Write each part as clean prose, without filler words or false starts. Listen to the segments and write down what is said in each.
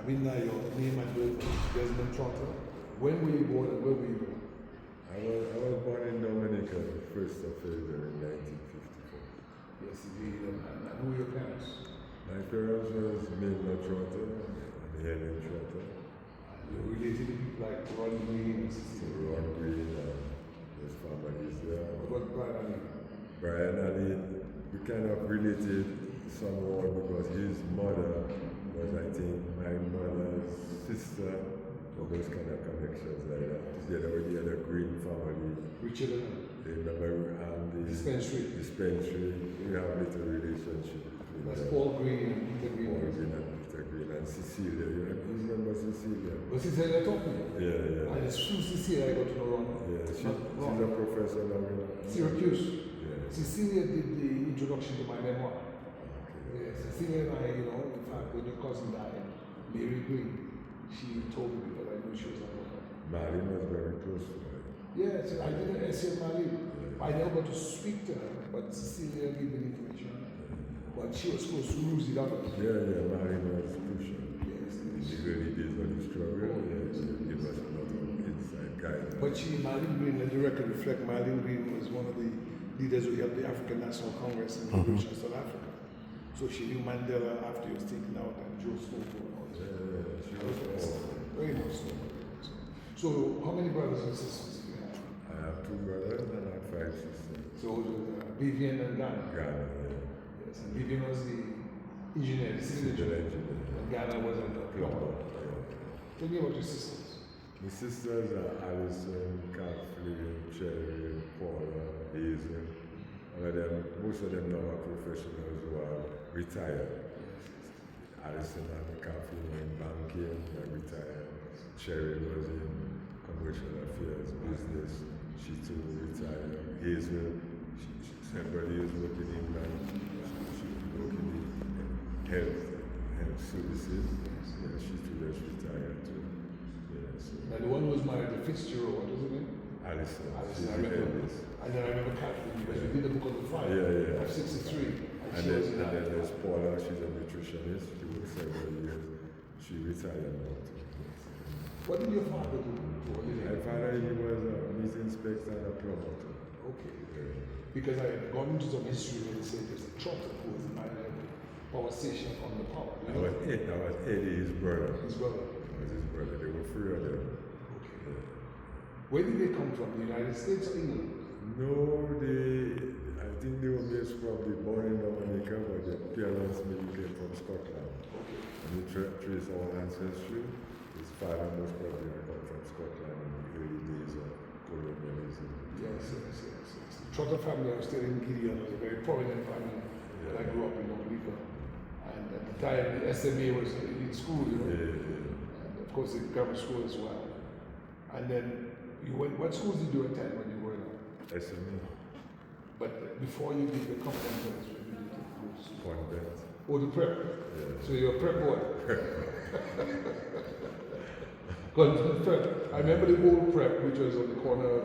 Kabinda, your name and birth is Desmond Trotter. When were you born and where were you born? I was born in Dominica, the 1st of February 1954. Yes, indeed. And who were your parents? My parents was Kabinda Trotter and Helen Trotter. And you're related to people like Ron Green and Cecilia. Ron Green and his families there. What about Brian Ali? Brian Ali, we kind of related somewhat because his mother was, I think, my mother's sister, or those kind of connections like that. Together with the other Green family. Which children? They remember the dispensary. We have a little relationship between That's them. Paul Green and Peter Green. Paul Green and Peter Green and Cecilia. You remember Cecilia? But Cecilia taught me. Yeah. And it's through Cecilia I got to know Ron. Yeah, she's a professor now in Syracuse. Yeah. Cecilia did the introduction to my memoir. Okay. Yeah, Cecilia and I, in fact, when your cousin died, Mary Green, she told me that I knew she was not well. Marlene was very close to her. Yes, I did an essay on Marlene. I never got to speak to her, but Cecilia gave me the information. But she was close to Rosie Douglas. Yeah, Marlene was crucial. Yes, In the early days of the struggle, she gave us a lot of inside guidance. But Marlene Green, let the record reflect, Marlene Green was one of the leaders who helped the African National Congress in the Revolution of South Africa. So she knew Mandela after he was taken out and Joe Slovo and all that. Yeah, she was awesome. Very much so. So, how many brothers and sisters do you have? I have 2 brothers and I have 5 sisters. So, Vivian and Ghana? Ghana, yeah. Yes, and Vivian was the engineer, the civil engineer. And Ghana was a plumber. Tell me about your sisters. My sisters are Alison, Kathleen, Cherry, Paula, Hazel. Most of them now are professionals who are retired. Alison and Kathleen were in banking, they're retired. Cherry was in commercial affairs, business. She too retired. Hazel, several years working in bank. She working in health services. Yeah, she too just retired too. Yeah, so. And the one who was married to Fitzgerald, what was her name? Alison. Alison, I remember. And then I remember Kathleen, because we did the book on the fire. Yeah. Of 63. And then there's Paula, she's a nutritionist. She worked several years. She retired now too. What did your father do for a living? My father, he was a meat inspector and a plumber too. Okay. Yeah. Because I had gone into some history where they said there's a Trotter who was in my power station on the power. That was Eddie, his brother. His brother. That was his brother. There were 3 of them. Okay. Yeah. Where did they come from? The United States or England? No, I think they were based probably born in Dominica, but their parents maybe came from Scotland. Okay. And we trace our ancestry. His father most probably come from Scotland in the early days of colonialism. Yes. The Trotter family, I was still in Gideon, was a very prominent family. I grew up in Dominica. And at the time, the SMA was in school, Yeah. And of course, in grammar school as well. And then, what schools did you attend when you were growing up? SME. But before you did the conference, when you did the schools? Convent. Oh, the prep? Yeah. So you're a prep boy? Convent prep. I remember the old prep, which was on the corner of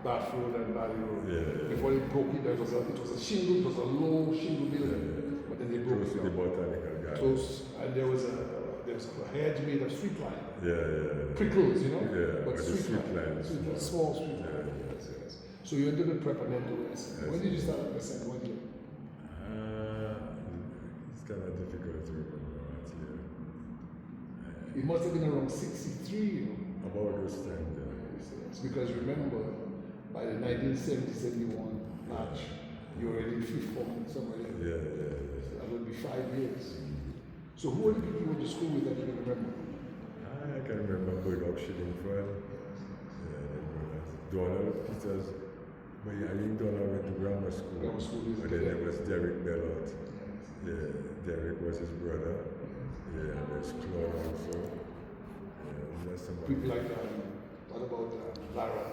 Bath Road and Valley Road. Yeah. Before they broke it, it was a shingle, it was a low shingle building. But then they broke Close it to the down. botanical garden. Close, and there was a hedge made of street line. Yeah. Prickles, Yeah, but but the street street line. lines. Small street line. Yes. So you entered the prep and then to SM. When did you start at SM? What year? It's kind of difficult to remember that year. It must have been around 63, About those time, Yes, because remember, by the 1970-71 March, you were already in 5th form somewhere there. Yeah. So that would be 5 years. So who were the people you went to school with that you can remember? I can remember Bulldog Shillingford. Donald Peters. But I think Donald went to grammar school. But then there was Derek Bellot. Yeah, Derek was his brother. Yeah, and there's Claude also. Yeah, people like what about Lara?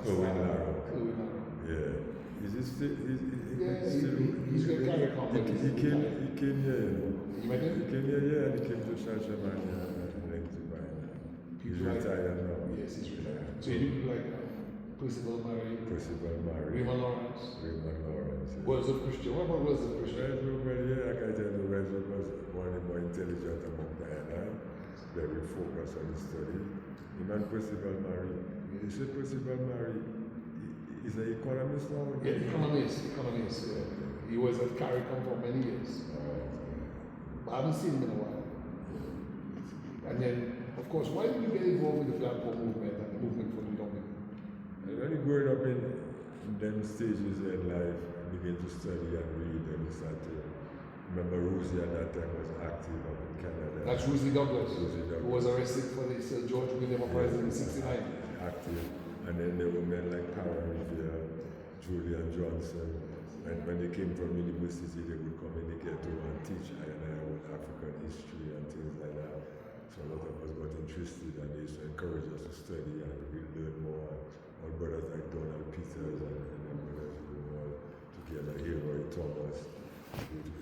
Owen Lara. Yeah. Is he still? He's a guy He came here. You met him? He came here, yeah, and he came to Shashamania and then to Vina. He's retired now. Yes, he's retired. So you people like Percival Murray, Raymond Lawrence. Yeah. was a Christian. What about was a Christian? Well, yeah, I can tell you, Westbrook was one of the more intelligent among the island, very focused on his study. Him and Percival Murray. You see, Percival Murray, he's an economist now? Yeah, economist. Yeah. He was at CARICOM for many years. But I haven't seen him in a while. And then, of course, why did you get involved with the Black Power movement and the movement for the Dominica? When you growing up in them stages in life, you begin to study and read, and you start to remember Rosie at that time was active up in Canada. That's Rosie Douglas, Rosie Douglas. who was arrested for this George William uprising in '69. Active. And then there were men like Para Rivera, Julian Johnson. And when they came from university, they would communicate to and teach I about African history and things like that. So a lot of us got interested, and they used to encourage us to study and we learn more. Our brothers like Donald Peters and their brothers who were all together, Roy Thomas,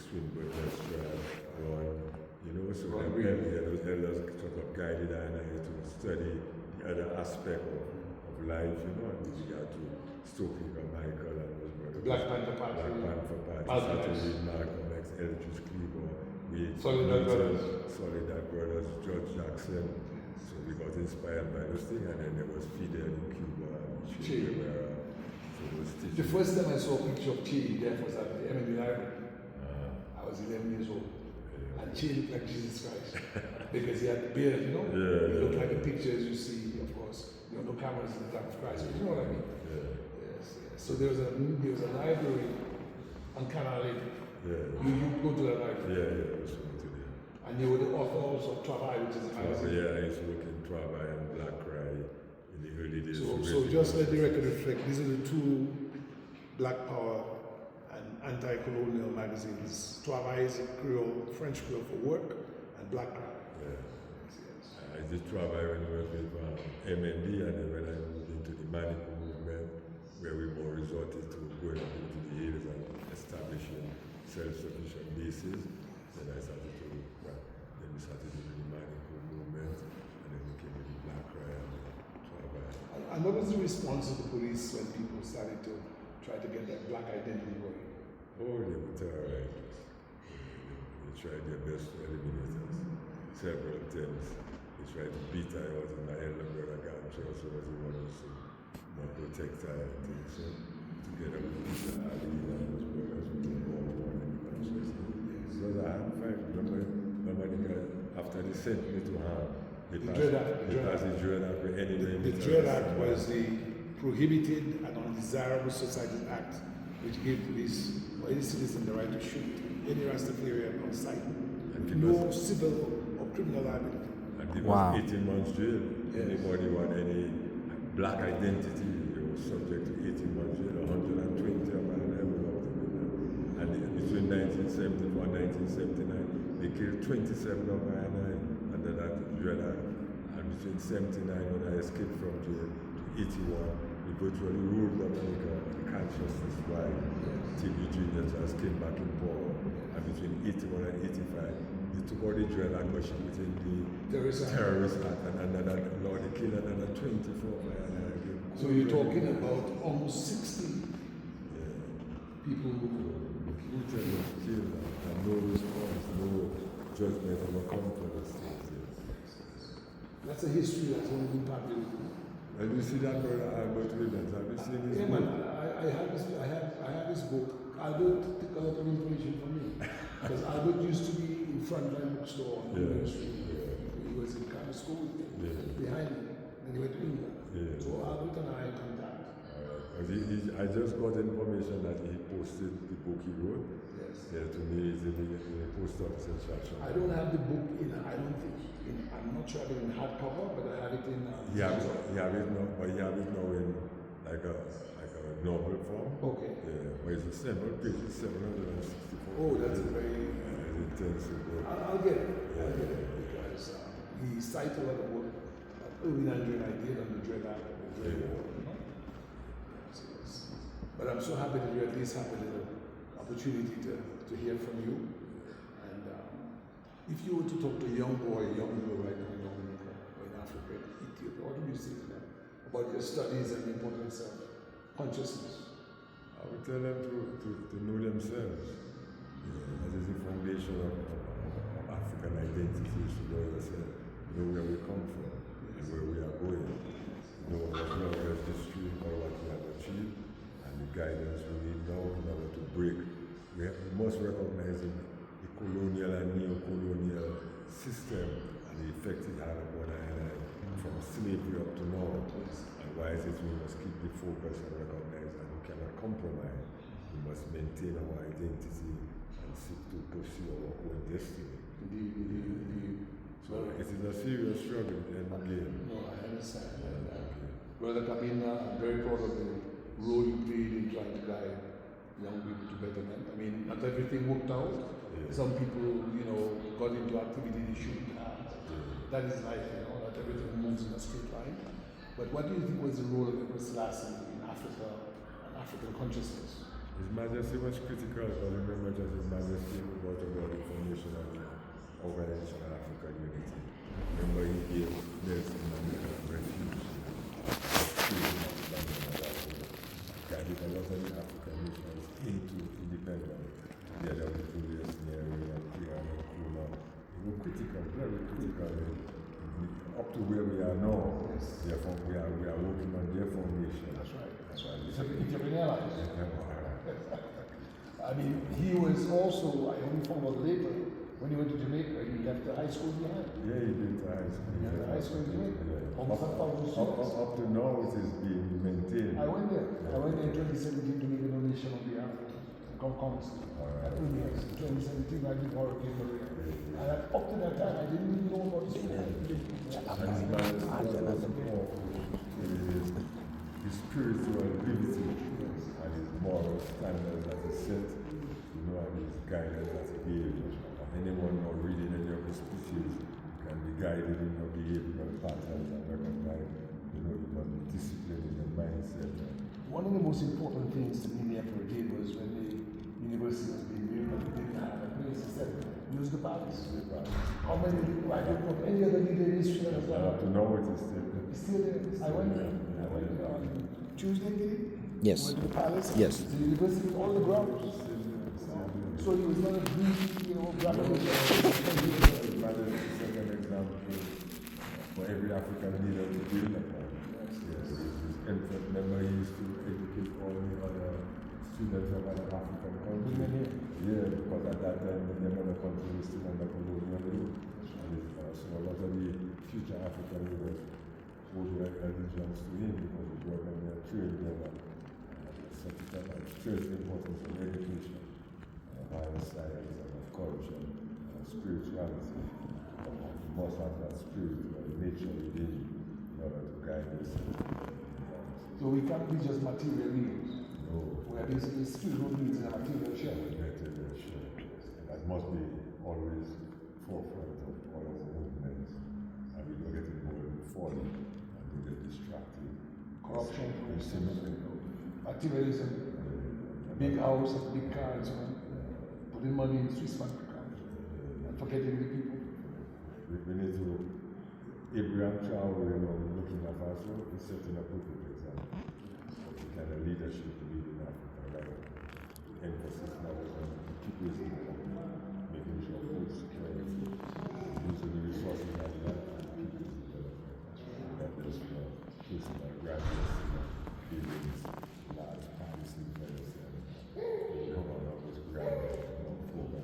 Swinburne Lestrade, Ron, so those elders sort of guided I to study the other aspect of life, and we began to Stokely Michael and those brothers. Black Panther Party. Started to read Malcolm X, Eldridge Cleaver, Soledad Brothers, George Jackson. So we got inspired by those things, and then there was Fidel in Cuba, Che Guevara. The first time I saw a picture of Che there was at the Emily Library. I was 11 years old. And Che looked like Jesus Christ. Because he had the beard, He looked like the pictures you see, of course. No cameras in the time of Christ, but you know what I mean? Yes. So there was a library on Canal 8. You go to that library? Yeah, I was going to there. And you were the author also of Trotter, which is a magazine. Yeah, I used to work in Trotter and Black Cry in the early days. So just let the record reflect, these are the two Black Power and anti-colonial magazines. Trotter is Creole, French Creole for work, and Black Cry. I did Trotter when I was with MND, and then when I moved into the Manico movement, where we more resorted to going up into the hills and establishing self-sufficient bases. Then we started doing the Manico movement, and then we came with the Black Cry and Trotter. And what was the response of the police when people started to try to get that black identity going? Oh, they were terrorized. They tried their best to eliminate us several times. They tried to beat I out in my elder brother Gancho, so that he wanted to more protect I and things. So together with Mr. Ali and his brothers, we were more in the consciousness. Because I had fight. Dominica, after they sent me to harm, the Dread Act, where anyway. The Dread Act was the Prohibited and Undesirable Societies Act, which gave police or any citizen the right to shoot any Rastafarian on sight. No civil or criminal liability. And give us 18 months jail. Anybody want any black identity, they were subject to 18 months jail, 120 of our level of them. And between 1974 and 1979, they killed 27 of our under that Dread Act. And between 79, when I escaped from jail, to 81, we virtually ruled Dominica consciousness-wide. TV Junior just came back in power. And between 81 and 85, they took all the Dread Act machine within the Terrorist Act, and under that law, they killed another 24. So you're talking about almost 60 people who was killed, and no response, no judgment on the come for the state. That's a history that's only been part of it. And you see that brother Albert Williams? Have you seen his book? Man, I have this book. Albert took a lot of information from me. Because Albert used to be in Frontline Bookstore on Union Street. He was in kind of school behind me. And he went to England. So Albert and I in contact. I just got information that he posted the book he wrote. To me, it's in the post office instruction. I don't have the book I'm not sure I have it in hardcover, but I have it in. He have it now in like a novel form. Okay. But it's a several pages, 764. Oh, that's a very intensive book. I'll get it. Because he cites a lot of work that Irving Andre and I did on the Dread Act. But I'm so happy that you at least have a little opportunity to hear from you. And if you were to talk to a young boy, a young girl right now in Dominica, or in Africa, in Ethiopia, what would you say to them about your studies and the importance of consciousness? I would tell them to know themselves. That is the foundation of African identity, is to know yourself, know where we come from, and where we are going, know what your history or what you have achieved, and the guidance we need now in order to break. We must recognize the colonial and neo-colonial system and the effect it had upon our island from slavery up to now. And why is it we must keep the focus and recognize that we cannot compromise. We must maintain our identity and seek to pursue our own destiny. So it is a serious struggle in the game. No, I understand. Brother Kabinda, I'm very proud of the role you played in trying to guide young people to betterment. I mean, not everything worked out. Some people, got into activity they shouldn't have. That is life, not everything moves in a straight line. But what do you think was the role of Empress Selassie in Africa and African consciousness? His Majesty was critical, but remember just His Majesty brought about the formation of the Organization of African Unity. Remember he gave Nelson Mandela refuge. Guided a lot of the African nations into independence. The other was Julius Nyerere and Kwame Nkrumah. They were critical, very critical, up to where we are now. Yes. Therefore, we are working on their formation. That's right. It's Ethiopian Airlines. I mean, he was also, I only found out later, when he went to Jamaica, he left the high school behind. Yeah, he did the high school. He left the high school in Jamaica. Almost 1,000 students. Up to now, it is being maintained. I went there. I went there in 2017 to make a donation on behalf of the council. At UNIS. In 2017, I did Hurricane Maria. And up to that time, I didn't even know about this. His spiritual liberty and his moral standards that he set, and his guidance that he gave. Anyone now reading any of his speeches can be guided in your behavioral patterns and recognize, you must be disciplined in your mindset. One of the most important things to me the Emperor did was when the university was being built and we didn't have a place, he said, use the palace. How many people, I don't know any other leader in history that has done that. To know it is still there. It's still there. I went there. On Tuesday, did he? Yes. Went to the palace. Yes. The university with all the grounds. So he was not a brief, graphical. That is the second example for every African leader to build upon. Yes. Remember, he used to educate all the other students of other African countries. Yeah, because at that time, the other countries were still under colonial rule. So a lot of the future African leaders owed their allegiance to him because he brought them their trade together. Such a stressed the importance of education. Of science and of culture and spirituality. You must have that spiritual nature within you in order to guide us. So we can't be just material needs. No. We are basically spiritual needs in a material share. Material share. That must be always forefront of all of the movements. And we don't get involved in falling and we get distracted. Corruption, materialism. Big house, big cars, putting money in Swiss bank account and forgetting the people. We need to, Abraham Traore, looking at us, is setting a perfect example of the kind of leadership we need in Africa, right? Emphasis now on keeping making sure food security, using the resources that we have and people's development. That is for placing our graduates, buildings, large policy development, come on up with graduates.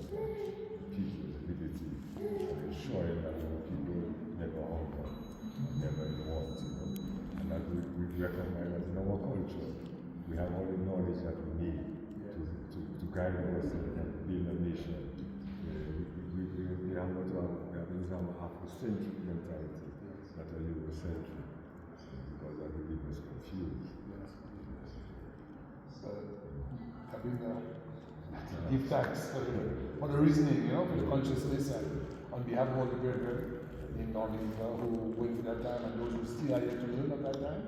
People's liberty and ensuring that people never hunger, never want, and that we recognize that in our culture we have all the knowledge that we need to guide ourselves and build a nation. We have not we have an Afrocentric mentality, not a Eurocentric, because that will leave us confused. Kabinda, give thanks for the reasoning, for the consciousness, and on behalf of all the brethren in Dominica who went through that time and those who still are yet to learn at that time,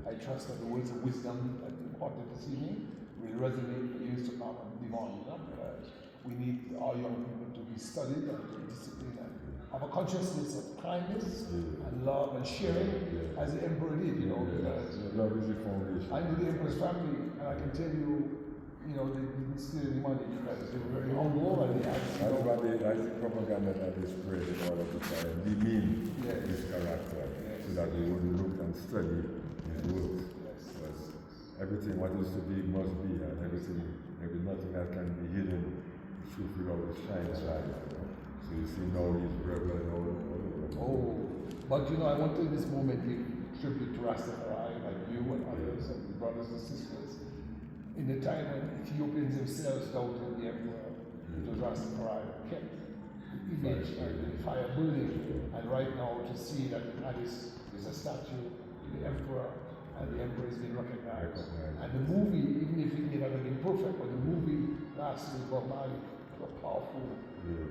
I trust that the words of wisdom that you imparted this evening will resonate for years to come and live on, because we need our young people to be studied and to be disciplined and have a consciousness of kindness and love and sharing as the emperor did, you know. Love is the foundation. I knew the emperor's family, and I can tell you, you know, they didn't steal any money because they were very humble and they had, That's the propaganda that is spread in order to try and demean his character, so that we wouldn't look and study his works. Because everything what is to be must be, and everything, maybe nothing that can be hidden, the truth will always shine a light. You know? So you see now he's rebel and all over. Oh, but you know, I want to in this moment give tribute to Rastafari, like you and others, and the brothers and sisters. In the time when Ethiopians themselves doubted the emperor, it was Rastafari who kept the image and the fire burning. And right now to see that Addis is a statue to the emperor, and the emperor is being recognized. And the movie, even if it may not have been perfect, but the movie last week Bob Marley was a powerful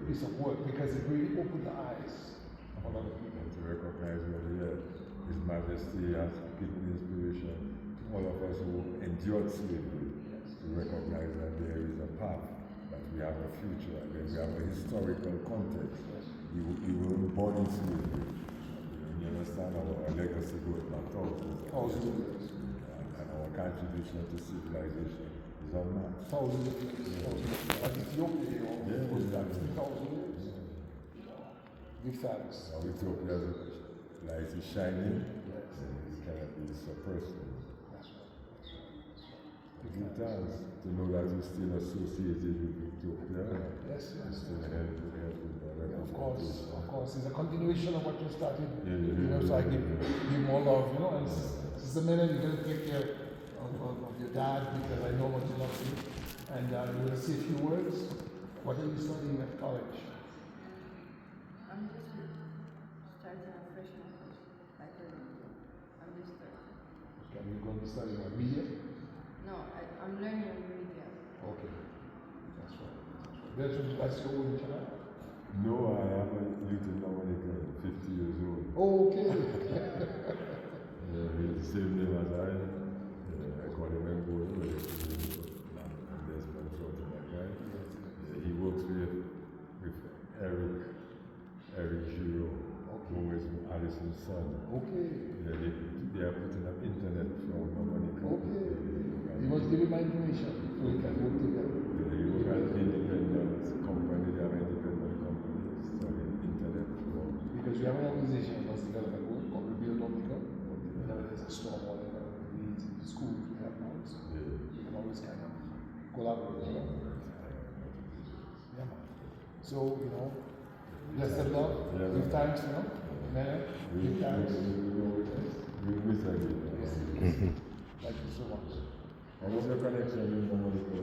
piece of work because it really opened the eyes of a lot of people. To recognize whether His Majesty has given inspiration to all of us who endured slavery, to recognize that there is a path, that we have a future, and that we have a historical context. We were born in slavery. You understand, our legacy goes back thousands of years. And our contribution to civilization is unmatched. Thousands of years. Like Ethiopia, you know, goes back 3,000 years. Give thanks. Now Ethiopia's light is shining, it cannot be suppressed. Give thanks to know that you're still associated with Ethiopia. Yes. Still help with that. Of course. It's a continuation of what you started. You know, so I give more love, you know. And Sister Mena, you're going to take care of your dad because I know what you love him. And you're going to say a few words. What are you studying at college? I'm just starting a freshman course, like I'm just starting. Okay, you're going to be studying what, media? No, I'm learning media. Okay, that's right. That's your own child? No, I have a little Dominica, 50 years old. Oh, okay. He's the same name as I. I call him Embo, and Desmond, Trotter, that guy. He works with Eric Giro, who is Alison's son. Okay. They are putting up internet from Dominica. Okay. You must give me my information so we can work together. He works at an independent company, they have an independent company selling internet for. Because we have an organization that does development work called Rebuild Dominica. Whenever there's a storm or whatever needs in the schools we have now, so we can always kind of collaborate. You know? Yeah, man. So, you know, bless the Lord. Give thanks, you know. Man, give thanks. We miss again. Thank you so much. What was your connection with Dominica?